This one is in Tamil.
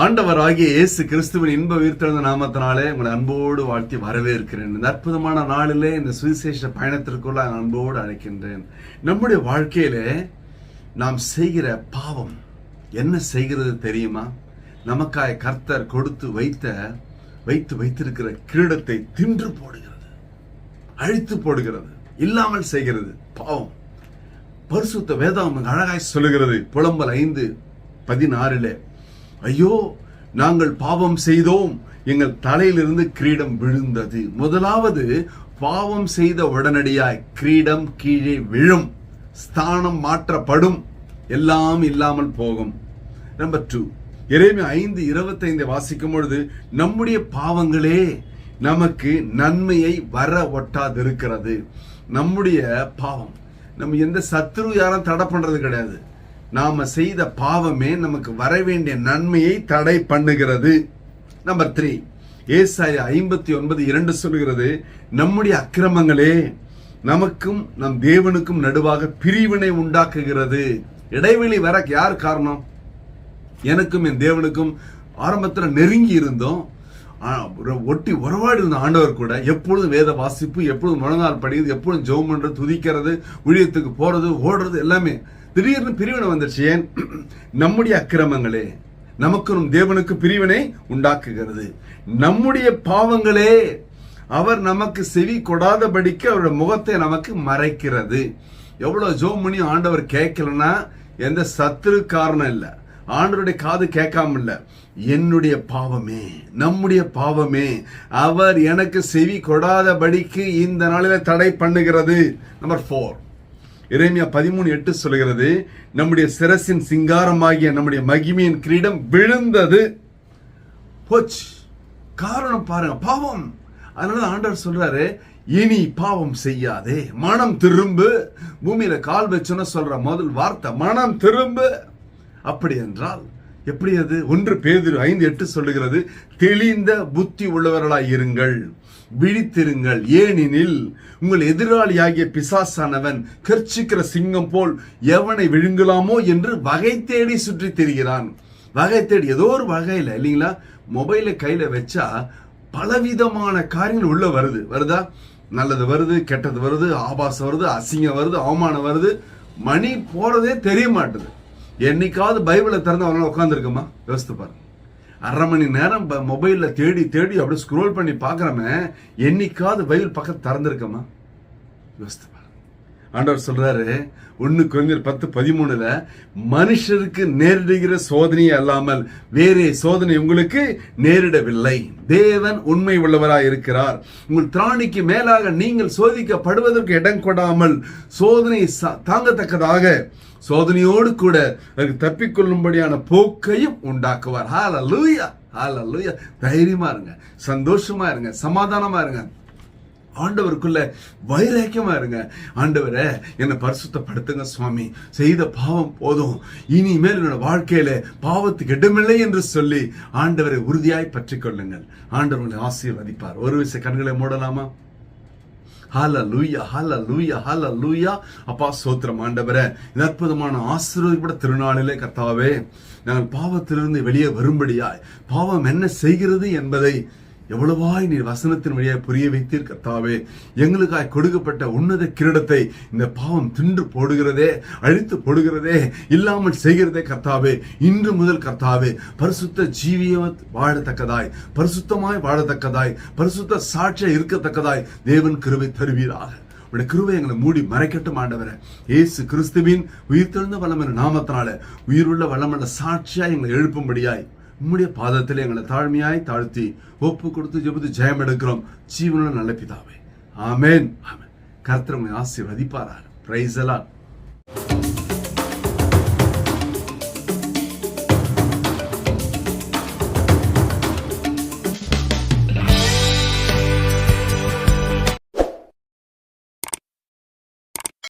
ஆண்டவராகிய இயேசு கிறிஸ்துவின் இன்ப உயிர்த்தெழுந்த நாமத்தினாலே உங்களை அன்போடு வாழ்த்தி வரவேற்கிறேன். இந்த அற்புதமான நாளிலே இந்த சுவிசேஷ பயணத்திற்குள்ள அன்போடு அழைக்கின்றேன். நம்முடைய வாழ்க்கையிலே நாம் செய்கிற பாவம் என்ன செய்கிறது தெரியுமா? நமக்காய் கர்த்தர் கொடுத்து வைத்திருக்கிற கிரீடத்தை தின்று போடுகிறது, அழித்து போடுகிறது, இல்லாமல் செய்கிறது பாவம். பரிசுத்த வேதாகமம் அழகாய் சொல்லுகிறது. புலம்பல் 5:16 ஐயோ, நாங்கள் பாவம் செய்தோம், எங்கள் தலையிலிருந்து கிரீடம் விழுந்தது. முதலாவது, பாவம் செய்த உடனடியாய் கிரீடம் கீழே விழும், ஸ்தானம் மாற்றப்படும், எல்லாம் இல்லாமல் போகும். நம்பர் 2, எரேமியா 5:25 வாசிக்கும் பொழுது, நம்முடைய பாவங்களே நமக்கு நன்மையை வர ஒட்டாதிருக்கிறது. நம்முடைய பாவம், நம்ம எந்த சத்ரு யாரும் தடை பண்றது கிடையாது. நாம செய்த பாவமே நமக்கு வர வேண்டிய நன்மையை தடை பண்ணுகிறது. நம்பர் 3, ஏசாயா 59:2 சொல்லுகிறது, நம்முடைய அக்கிரமங்களே நமக்கும் நம் தேவனுக்கும் நடுவாக பிரிவினை உண்டாக்குகிறது. இடைவெளி வர யார் காரணம்? எனக்கும் என் தேவனுக்கும் ஆரம்பத்தில் நெருங்கி இருந்தோம், ஒட்டி உறவாடி இருந்த ஆண்டவர் கூட எப்பொழுதும் வேத வாசிப்பு, எப்பொழுதும் முழங்கால் படிக்கிறது, எப்பொழுதும் ஜெபம் பண்றது, துதிக்கிறது, ஊழியத்துக்கு போறது, ஓடுறது, எல்லாமே. திடீர்னு பிரிவினை வந்துருச்சு. ஏன்? நம்முடைய அக்கிரமங்களே நமக்கும் தேவனுக்கு பிரிவினை உண்டாக்குகிறது. நம்முடைய பாவங்களே அவர் நமக்கு செவி கொடாதபடிக்கு அவருடைய முகத்தை நமக்கு மறைக்கிறது. எவ்வளவு ஜெபம் பண்ணி ஆண்டவர் கேட்கலன்னா எந்த சத்துரு காரணம் இல்ல, ஆண்டவருடைய காது கேட்காம இல்ல, என்னுடைய பாவமே, நம்முடைய பாவமே அவர் எனக்கு செவி கொடாதபடிக்கு இந்த நாளில தடை பண்ணுகிறது. நம்பர் 4, எரேமியா 13:8 சொல்கிறது, நம்முடைய சிரசின் சிங்காரமாகிய நம்முடைய மகிமையின் கிரீடம் விழுந்தது. போச்சு. காரணம் பாருங்க, பாவம். அதனால ஆண்டவர் சொல்றாரு, இனி பாவம் செய்யாதே, மனம் திரும்பு. பூமியில கால் வச்சோன்னு சொல்ற முதல் வார்த்தை மனம் திரும்பு. அப்படி என்றால் எப்படி அது? 1 பேதுரு 5:8 சொல்லுகிறது, தெளிந்த புத்தி உள்ளவர்களாய் இருங்கள், விழித்திருங்கள், ஏனெனில் உங்கள் எதிராளியாகிய பிசாசானவன் கர்ச்சிக்கிற சிங்கம் போல் எவனை விழுங்கலாமோ என்று வகை தேடி சுற்றி திரிகிறான். வகை தேடி ஏதோ ஒரு வகையில, இல்லைங்களா? மொபைல கையில வச்சா பலவிதமான காரியங்கள் உள்ள வருதா? நல்லது வருது, கெட்டது வருது, ஆபாசம் வருது, அசிங்கம் வருது, அவமானம் வருது, மணி போறதே தெரிய மாட்டுது. என்னைக்காவது பைபிளை திறந்து அவனால உட்காந்துருக்குமா? யோசித்து பாருங்க. அரை மணி நேரம் மொபைல்ல தேடி அப்படி ஸ்க்ரோல் பண்ணி பாக்குறமே, என்னைக்காவது பைபிள் பக்கத்து திறந்திருக்கமா? யோசித்து பாருங்க. ஆண்டவர் சொல்றாரு 1 கொரிந்தியர் 10:13 மனுஷருக்கு நேரிடுகிற சோதனையே அல்லாமல் வேறே சோதனை உங்களுக்கு நேரிடவில்லை. தேவன் உண்மை உள்ளவராய் இருக்கிறார். உங்கள் திராணிக்கு மேலாக நீங்கள் சோதிக்கப்படுவதற்கு இடம் கொடாமல் சோதனை தாங்கத்தக்கதாக சோதனையோடு கூட தப்பிக்கொள்ளும்படியான போக்கையும் உண்டாக்குவார். ஹல்லேலூயா, ஹல்லேலூயா. தைரியமா இருங்க, சந்தோஷமா இருங்க, சமாதானமா இருங்க, ஆண்டவருக்குள்ள வைராக்கியமா இருங்க. ஆண்டவரே, என்னை பரிசுத்தப்படுத்துங்க சுவாமி, செய்த பாவம் போதும், இனிமேல் என்னோட வாழ்க்கையில பாவத்துக்கு இடமில்லை என்று சொல்லி ஆண்டவரை உறுதியாய் பற்றிக் கொள்ளுங்கள். ஆண்டவர்களை ஆசீர்வதிப்பார். ஒரு விஷயம் கண்களை மூடலாமா? ஹல்லேலூயா, ஹல்லேலூயா, ஹல்லேலூயா. அப்பா ஸ்தோத்திரம் ஆண்டவரே, இந்த அற்புதமான ஆசீர்வதிக்கப்பட்ட திருநாளிலே கர்த்தாவே, நாங்கள் பாவத்திலிருந்து வெளியே வரும்படியாய் பாவம் என்ன செய்கிறது என்பதை எவ்வளவாய் நீர் வசனத்தின் வழியாக புரிய வைத்தீர் கர்த்தாவே. எங்களுக்காய் கொடுக்கப்பட்ட உன்னத கிரீடத்தை இந்த பாவம் தின்று போடுகிறதே, அழித்து போடுகிறதே, இல்லாமல் செய்கிறதே கர்த்தாவே. இன்று முதல் கர்த்தாவே, பரிசுத்த ஜீவிய வாழத்தக்கதாய், பரிசுத்தமாய் வாழத்தக்கதாய், பரிசுத்த சாட்சியா இருக்கத்தக்கதாய் தேவன் கிருபை தருவீராக. உடைய கிருபை எங்களை மூடி மறைக்கட்டும் ஆண்டவரே. இயேசு கிறிஸ்துவின் உயிர்த்தெழுந்த வல்லமையான நாமத்தினால உயிருள்ள வல்லமையான சாட்சியா எங்களை எழுப்பும்படியாய் உம்முடைய பாதத்தில் எங்களை தாழ்மையாய் தாழ்த்தி ஒப்பு கொடுத்து ஜெபித்து ஜெயம் எடுக்கிறோம். ஜீவனுள்ள நல்ல பிதாவே, ஆமென், ஆமென். கர்த்தர் உங்களை ஆசீர்வதிப்பாராக. Praise the Lord.